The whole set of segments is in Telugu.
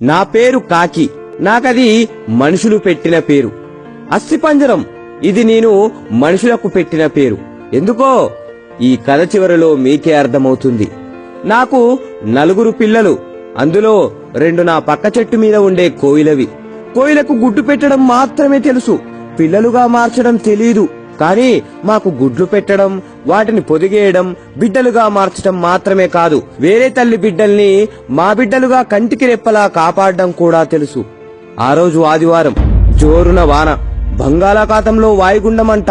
నా పేరు కాకి. నాకది మనుషులు పెట్టిన పేరు. అస్థిపంజరం, ఇది నేను మనుషులకు పెట్టిన పేరు. ఎందుకో ఈ కథ చివరిలో మీకే అర్థమవుతుంది. నాకు 4 పిల్లలు. అందులో 2 నా పక్క చెట్టు మీద ఉండే కోయిలవి. కోయిలకు గుడ్డు పెట్టడం మాత్రమే తెలుసు, పిల్లలుగా మార్చడం తెలీదు. కానీ మాకు గుడ్లు పెట్టడం, వాటిని పొదిగేయడం, బిడ్డలుగా మార్చడం మాత్రమే కాదు, వేరే తల్లి బిడ్డల్ని మా బిడ్డలుగా కంటికి రెప్పలా కాపాడడం కూడా తెలుసు. ఆ రోజు ఆదివారం, జోరున వాన, బంగాళాఖాతంలో వాయుగుండమంట.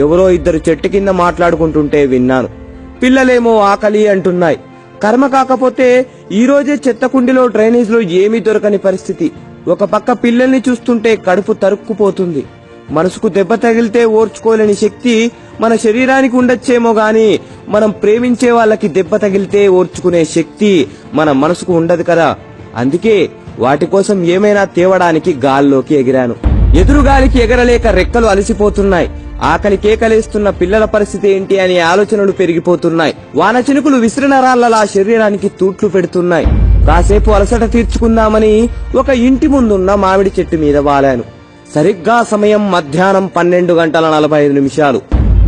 ఎవరో 2 చెట్టు కింద మాట్లాడుకుంటుంటే విన్నాను. పిల్లలేమో ఆకలి అంటున్నాయి. కర్మ కాకపోతే ఈ రోజే చెత్తకుండిలో డ్రైనేజ్లో ఏమీ దొరకని పరిస్థితి. ఒక పక్క పిల్లల్ని చూస్తుంటే కడుపు తరుక్కుపోతుంది. మనసుకు దెబ్బ తగిలితే ఓర్చుకోలేని శక్తి మన శరీరానికి ఉండొచ్చేమో గాని మనం ప్రేమించే వాళ్ళకి దెబ్బ తగిలితే ఓర్చుకునే శక్తి మన మనసుకు ఉండదు కదా. అందుకే వాటి కోసం ఏమైనా తేవడానికి గాల్లోకి ఎగిరాను. ఎదురుగాలికి ఎగరలేక రెక్కలు అలసిపోతున్నాయి. ఆకలి కేకలేస్తున్న పిల్లల పరిస్థితి ఏంటి అనే ఆలోచనలు పెరిగిపోతున్నాయి. వాన చినుకులు విసిరిన రాళ్లలా శరీరానికి తూట్లు పెడుతున్నాయి. కాసేపు అలసట తీర్చుకుందామని ఒక ఇంటి ముందున్న మామిడి చెట్టు మీద వాలాను. సరిగ్గా సమయం మధ్యాహ్నం 12:45.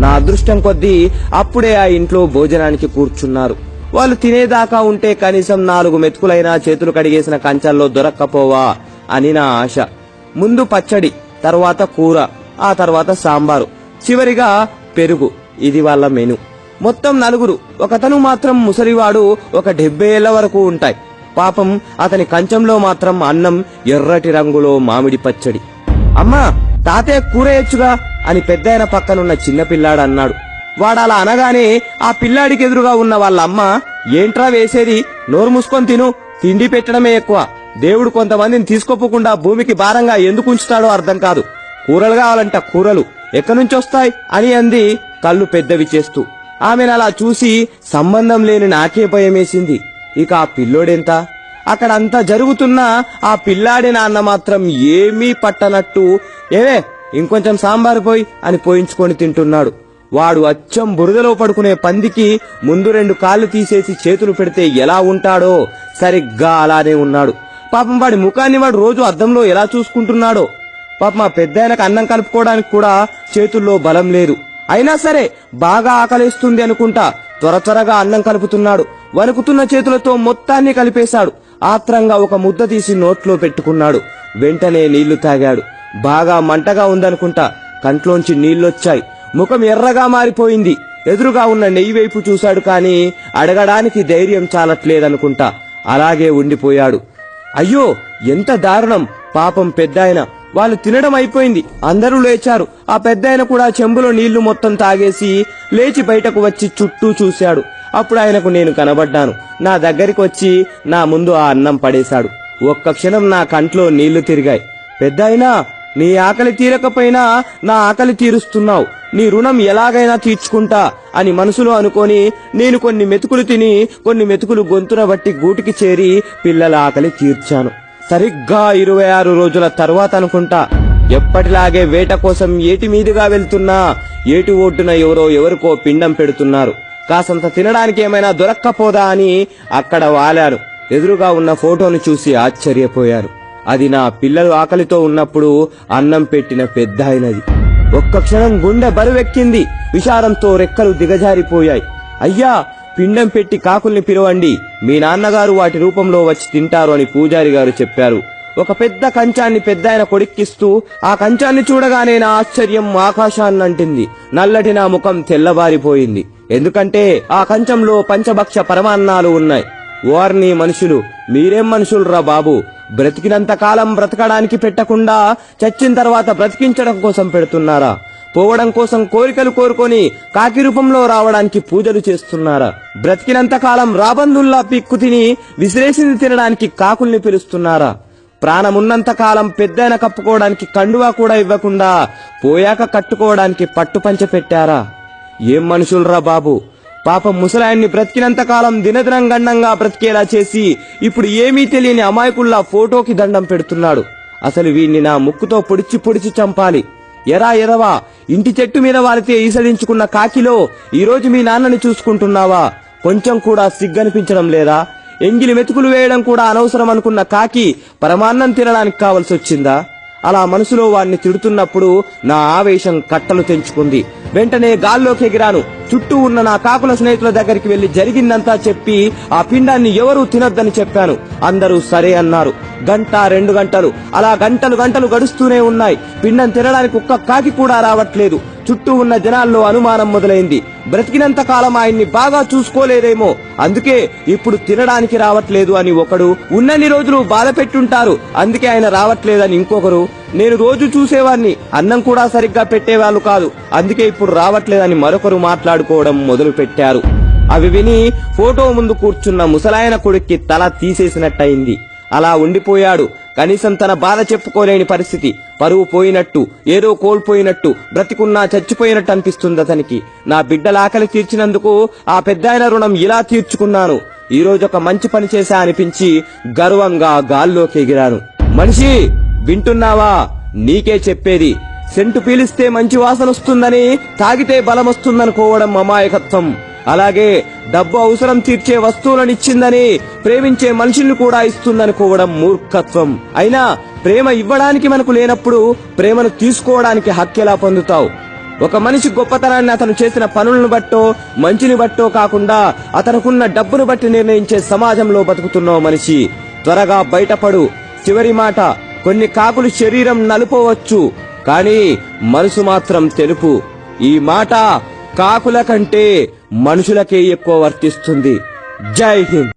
నా అదృష్టం కొద్దీ అప్పుడే ఆ ఇంట్లో భోజనానికి కూర్చున్నారు. వాళ్ళు తినేదాకా ఉంటే కనీసం 4 మెతుకులైనా చేతులు కడిగేసిన కంచాల్లో దొరక్కపోవా అని నా ఆశ. ముందు పచ్చడి, తర్వాత కూర, ఆ తర్వాత సాంబారు, చివరిగా పెరుగు. ఇది వాళ్ళ మెను. మొత్తం 4. ఒకతను మాత్రం ముసలివాడు, ఒక 70 ఏళ్ల వరకు ఉంటాయి. పాపం అతని కంచంలో మాత్రం అన్నం, ఎర్రటి రంగులో మామిడి పచ్చడి. అమ్మా, తాతయ్య కూరేయొచ్చుగా అని పెద్దాయన పక్కనున్న చిన్నపిల్లాడు అన్నాడు. వాడలా అనగానే ఆ పిల్లాడికి ఎదురుగా ఉన్న వాళ్ళ అమ్మ, ఏంట్రా వేసేది, నోరు మూసుకొని తిను, తిండి పెట్టడమే ఎక్కువ. దేవుడు కొంతమందిని తీసుకోపోకుండా భూమికి భారంగా ఎందుకు ఉంచుతాడో అర్థం కాదు. కూరలు కావాలంట, కూరలు ఎక్కడ్నుంచొస్తాయి అని అంది కళ్ళు పెద్దవి చేస్తూ. ఆమెనలా చూసి సంబంధం లేని నాకే భయమేసింది. ఇక ఆ పిల్లోడెంత? అక్కడంతా జరుగుతున్నా ఆ పిల్లాడి నాన్న మాత్రం ఏమీ పట్టనట్టు, ఏవే ఇంకొంచెం సాంబారు పోయి అని పోయించుకొని తింటున్నాడు. వాడు అచ్చం బురదలో పడుకునే పందికి ముందు 2 కాళ్ళు తీసేసి చేతులు పెడితే ఎలా ఉంటాడో సరిగ్గా అలానే ఉన్నాడు. పాపం వాడి ముఖాన్ని వాడు రోజు అద్దంలో ఎలా చూసుకుంటున్నాడో. పాపం మా పెద్దాయనకు అన్నం కలుపుకోవడానికి కూడా చేతుల్లో బలం లేదు. అయినా సరే బాగా ఆకలేస్తుంది అనుకుంటా త్వరగా అన్నం కలుపుతున్నాడు. వణుకుతున్న చేతులతో మొత్తాన్ని కలిపేశాడు. ఆత్రంగా ఒక ముద్ద తీసి నోట్లో పెట్టుకున్నాడు. వెంటనే నీళ్లు తాగాడు. బాగా మంటగా ఉందనుకుంటా కంట్లోంచి నీళ్లొచ్చాయి. ముఖం ఎర్రగా మారిపోయింది. ఎదురుగా ఉన్న నెయ్యి వైపు చూశాడు, కానీ అడగడానికి ధైర్యం చాలట్లేదనుకుంటా అలాగే ఉండిపోయాడు. అయ్యో, ఎంత దారుణం! పాపం పెద్దాయన. వాళ్ళు తినడం అయిపోయింది. అందరూ లేచారు. ఆ పెద్దాయన కూడా చెంబులో నీళ్లు మొత్తం తాగేసి లేచి బయటకు వచ్చి చుట్టూ చూశాడు. అప్పుడు ఆయనకు నేను కనబడ్డాను. నా దగ్గరికి వచ్చి నా ముందు ఆ అన్నం పడేశాడు. ఒక్క క్షణం నా కంట్లో నీళ్లు తిరిగాయి. పెద్దాయనా, నీ ఆకలి తీరకపోయినా నా ఆకలి తీరుస్తున్నావు. నీ రుణం ఎలాగైనా తీర్చుకుంటా అని మనసులో అనుకొని నేను కొన్ని మెతుకులు తిని కొన్ని మెతుకులు గొంతున బట్టి గూటికి చేరి పిల్లల ఆకలి తీర్చాను. సరిగ్గా 26 రోజుల తర్వాత అనుకుంటా, ఎప్పటిలాగే వేట కోసం ఏటి మీదుగా వెళ్తున్నా ఏటి ఒడ్డున ఎవరికో పిండం పెడుతున్నారు. కాసంత తినడానికి ఏమైనా దొరక్కపోదా అని అక్కడ వాలాను. ఎదురుగా ఉన్న ఫోటోను చూసి ఆశ్చర్యపోయాను. అది నా పిల్లలు ఆకలితో ఉన్నప్పుడు అన్నం పెట్టిన పెద్దాయనది. ఒక్క క్షణం గుండె బరువెక్కింది. విచారంతో రెక్కలు దిగజారిపోయాయి. అయ్యా, పిండం పెట్టి కాకుల్ని పిలవండి, మీ నాన్నగారు వాటి రూపంలో వచ్చి తింటారు అని పూజారి గారు చెప్పారు. ఒక పెద్ద కంచాన్ని పెద్దాయన కొడిక్కిస్తూ, ఆ కంచాన్ని చూడగానే నా ఆశ్చర్యం ఆకాశాన్నంటింది. నల్లటి నా ముఖం తెల్లబారిపోయింది. ఎందుకంటే ఆ కంచంలో పంచభక్ష పరమాన్నాలు ఉన్నాయి. ఓర్ని మనుషులు, మీరేం మనుషులురా బాబు! బ్రతికినంత కాలం బ్రతకడానికి పెట్టకుండా చచ్చిన తర్వాత బ్రతికించడం కోసం పెడుతున్నారా? పోవడం కోసం కోరికలు కోరుకొని కాకి రూపంలో రావడానికి పూజలు చేస్తున్నారా? బ్రతికినంత కాలం రాబందుల్లా పిక్కు తిని విసిరేసింది తినడానికి కాకుల్ని పిలుస్తున్నారా? ప్రాణమున్నంత కాలం పెద్దైన కప్పుకోవడానికి కండువా కూడా ఇవ్వకుండా పోయాక కట్టుకోవడానికి పట్టుపంచ పెట్టారా? ఏం మనుషులరా బాబు! పాపం ముసలాయన్ని బ్రతికినంత కాలం దినదినం గండంగా బ్రతికేలా చేసి ఇప్పుడు ఏమీ తెలియని అమాయకుల్లా ఫోటోకి దండం పెడుతున్నాడు. అసలు వీణ్ణి నా ముక్కుతో పొడిచి చంపాలి. ఎరా ఎదవా, ఇంటి చెట్టు మీద వాలితే ఈసడించుకున్న కాకిలో ఈరోజు మీ నాన్నని చూసుకుంటున్నావా? కొంచెం కూడా సిగ్గనిపించడం లేదా? ఎంగిలి మెతుకులు వేయడం కూడా అనవసరం అనుకున్న కాకి పరమాన్నం తినడానికి కావలసి వచ్చిందా? అలా మనసులో వాణ్ణి తిడుతున్నప్పుడు నా ఆవేశం కట్టలు తెంచుకుంది. వెంటనే గాల్లోకి ఎగిరాను. చుట్టూ ఉన్న నా కాకుల స్నేహితుల దగ్గరికి వెళ్లి జరిగిందంతా చెప్పి ఆ పిండాన్ని ఎవరూ తినొద్దని చెప్పాను. అందరూ సరే అన్నారు. గంట 2 గంటలు అలా గంటలు గడుస్తూనే ఉన్నాయి. పిండం తినడానికి ఒక్క కాకి కూడా రావట్లేదు. చుట్టూ ఉన్న జనాల్లో అనుమానం మొదలైంది. బ్రతికినంత కాలం ఆయన్ని బాగా చూసుకోలేదేమో, అందుకే ఇప్పుడు తినడానికి రావట్లేదు అని ఒకడు, ఉన్నన్ని రోజులు బాధ పెట్టుంటారు అందుకే ఆయన రావట్లేదని ఇంకొకరు, నేను రోజు చూసేవాణ్ణి అన్నం కూడా సరిగ్గా పెట్టేవాళ్ళు కాదు అందుకే ఇప్పుడు రావట్లేదని మరొకరు మాట్లాడుకోవడం మొదలు పెట్టారు. అవి విని ఫోటో ముందు కూర్చున్న ముసలాయన కొడుక్కి తల తీసేసినట్టయింది. అలా ఉండిపోయాడు. కనీసం తన బాధ చెప్పుకోలేని పరిస్థితి. పరువు పోయినట్టు, ఏదో కోల్పోయినట్టు, బ్రతికున్నా చచ్చిపోయినట్టు అనిపిస్తుంది అతనికి. నా బిడ్డల ఆకలి తీర్చినందుకు ఆ పెద్దాయన రుణం ఇలా తీర్చుకున్నాను. ఈ రోజు ఒక మంచి పని చేశా అనిపించి గర్వంగా గాల్లోకి ఎగిరాను. మనిషి వింటున్నావా? నీకే చెప్పేది. సెంటు పీలిస్తే మంచి వాసన వస్తుందని, తాగితే బలం వస్తుందనుకోవడం అమాయకత్వం. అలాగే డబ్బు అవసరం తీర్చే వస్తువులనిచ్చిందని ప్రేమించే మనుషుల్ని కూడా ఇస్తుందనుకోవడం మూర్ఖత్వం. అయినా ప్రేమ ఇవ్వడానికి మనకు లేనప్పుడు ప్రేమను తీసుకోవడానికి హక్కెలా పొందుతావు? ఒక మనిషి గొప్పతనాన్ని అతను చేసిన పనులను బట్టో మంచిని బట్టో కాకుండా అతనుకున్న డబ్బును బట్టి నిర్ణయించే సమాజంలో బతుకుతున్నావు మనిషి. త్వరగా బయటపడు. చివరి మాట, కొన్ని కాకులు శరీరం నలుపవచ్చు కానీ మనసు మాత్రం తెలుపు. ఈ మాట కాకుల కంటే మనుషులకే ఎక్కువ వర్తిస్తుంది. జై హింద్.